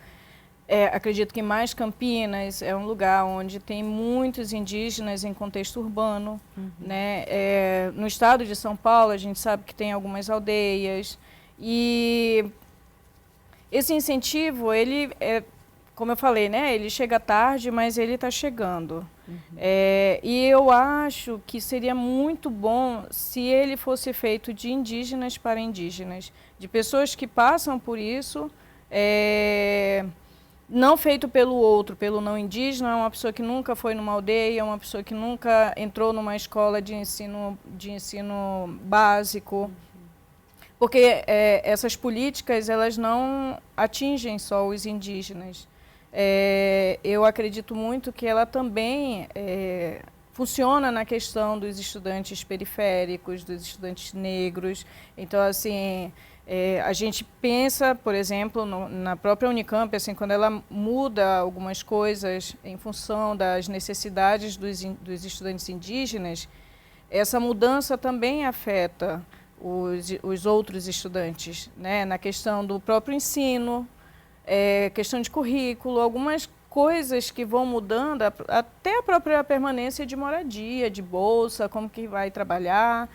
acredito que mais Campinas é um lugar onde tem muitos indígenas em contexto urbano, né? No estado de São Paulo, a gente sabe que tem algumas aldeias e esse incentivo, ele como eu falei, né, ele chega tarde, mas ele está chegando. E eu acho que seria muito bom se ele fosse feito de indígenas para indígenas, de pessoas que passam por isso, não feito pelo outro, pelo não indígena, uma pessoa que nunca foi numa aldeia, uma pessoa que nunca entrou numa escola de ensino básico. Porque essas políticas, elas não atingem só os indígenas. Eu acredito muito que ela também funciona na questão dos estudantes periféricos, dos estudantes negros. Então, assim, a gente pensa, por exemplo, na própria Unicamp, assim, quando ela muda algumas coisas em função das necessidades dos estudantes indígenas, essa mudança também afeta os outros estudantes, né? Na questão do próprio ensino, questão de currículo, algumas coisas que vão mudando, até a própria permanência de moradia, de bolsa, como que vai trabalhar,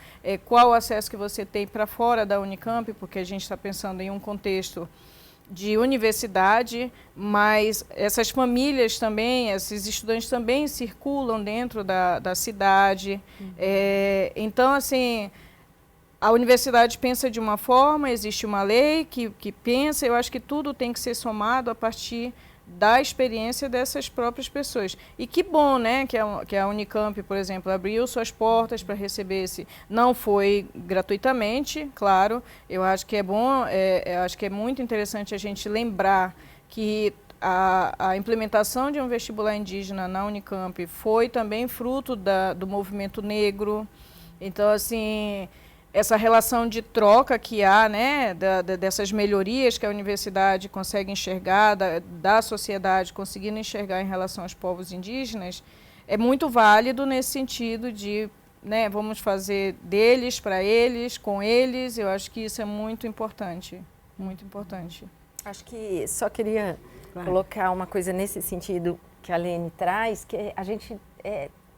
qual o acesso que você tem para fora da Unicamp, porque a gente está pensando em um contexto de universidade, mas essas famílias também, esses estudantes também circulam dentro da cidade. Então, assim, a universidade pensa de uma forma, existe uma lei que pensa, eu acho que tudo tem que ser somado a partir da experiência dessas próprias pessoas. E que bom, né, que a Unicamp, por exemplo, abriu suas portas para receber esse... Não foi gratuitamente, claro, eu acho que é bom, eu acho que é muito interessante a gente lembrar que a implementação de um vestibular indígena na Unicamp foi também fruto do movimento negro. Então, assim, essa relação de troca que há, né, dessas melhorias que a universidade consegue enxergar, da sociedade conseguindo enxergar em relação aos povos indígenas, é muito válido nesse sentido de, né, vamos fazer deles, para eles, com eles. Eu acho que isso é muito importante, muito importante. Acho que só queria colocar uma coisa nesse sentido que a Lene traz, que a gente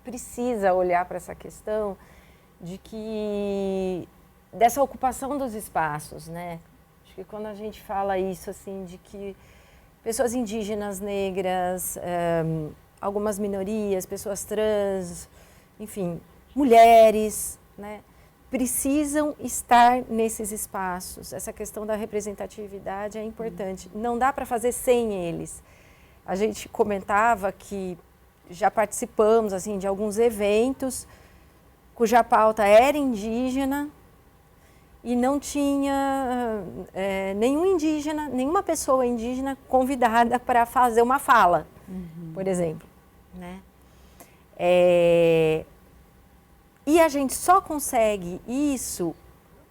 precisa olhar para essa questão dessa ocupação dos espaços, né? Acho que quando a gente fala isso, assim, de que pessoas indígenas, negras, algumas minorias, pessoas trans, enfim, mulheres, né, precisam estar nesses espaços. Essa questão da representatividade é importante. Não dá para fazer sem eles. A gente comentava que já participamos assim, de alguns eventos cuja pauta era indígena e não tinha nenhum indígena, nenhuma pessoa indígena convidada para fazer uma fala, por exemplo, né? E a gente só consegue isso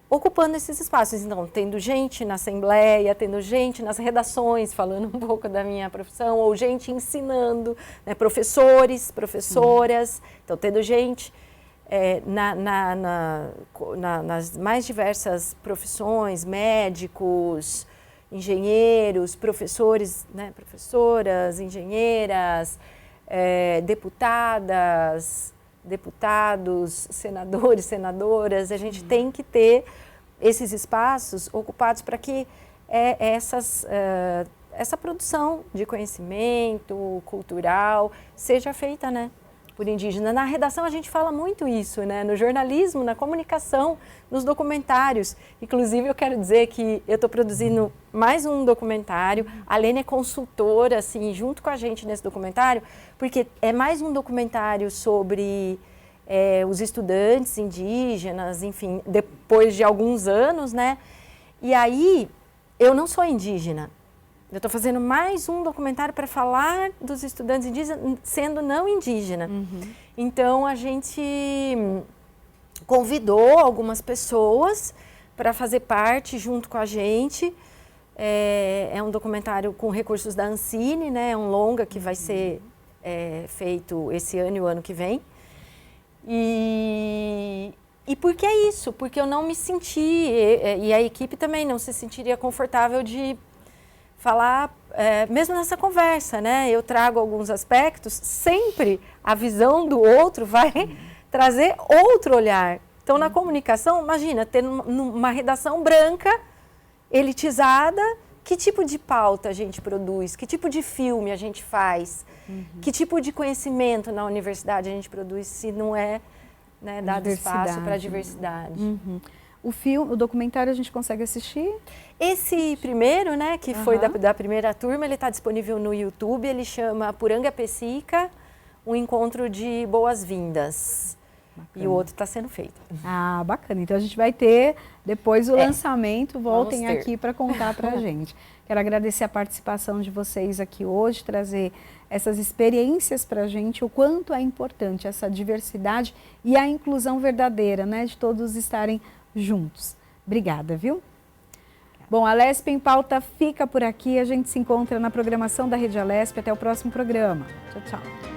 ocupando esses espaços. Então, tendo gente na assembleia, tendo gente nas redações, falando um pouco da minha profissão, ou gente ensinando, né, professores, professoras. Então, tendo gente nas mais diversas profissões, médicos, engenheiros, professores, né, professoras, engenheiras, deputadas, deputados, senadores, senadoras. A gente tem que ter esses espaços ocupados para que essa produção de conhecimento cultural seja feita, né, por indígena. Na redação a gente fala muito isso, né, no jornalismo, na comunicação, nos documentários. Inclusive eu quero dizer que eu estou produzindo mais um documentário. A Lene é consultora, assim, junto com a gente nesse documentário, porque é mais um documentário sobre os estudantes indígenas, enfim, depois de alguns anos, né? E aí, eu não sou indígena. Eu estou fazendo mais um documentário para falar dos estudantes indígenas sendo não indígena. Então, a gente convidou algumas pessoas para fazer parte junto com a gente. É um documentário com recursos da Ancine, né? É um longa que vai ser feito esse ano e o ano que vem. E por que isso? Porque eu não me senti, e a equipe também não se sentiria confortável de falar, mesmo nessa conversa, né? Eu trago alguns aspectos, sempre a visão do outro vai trazer outro olhar. Então, na comunicação, imagina, ter uma redação branca, elitizada, que tipo de pauta a gente produz, que tipo de filme a gente faz, que tipo de conhecimento na universidade a gente produz, se não é, né, dado espaço para a diversidade. O documentário a gente consegue assistir? Esse primeiro, né, que foi da primeira turma, ele está disponível no YouTube, ele chama Puranga Pessica, um encontro de boas-vindas. E o outro está sendo feito. Ah, bacana. Então a gente vai ter depois o lançamento, voltem aqui para contar para a gente. Quero agradecer a participação de vocês aqui hoje, trazer essas experiências para a gente, o quanto é importante essa diversidade e a inclusão verdadeira, né, de todos estarem juntos. Obrigada, viu? Bom, a Alesp em Pauta fica por aqui, a gente se encontra na programação da Rede Alesp. Até o próximo programa. Tchau, tchau.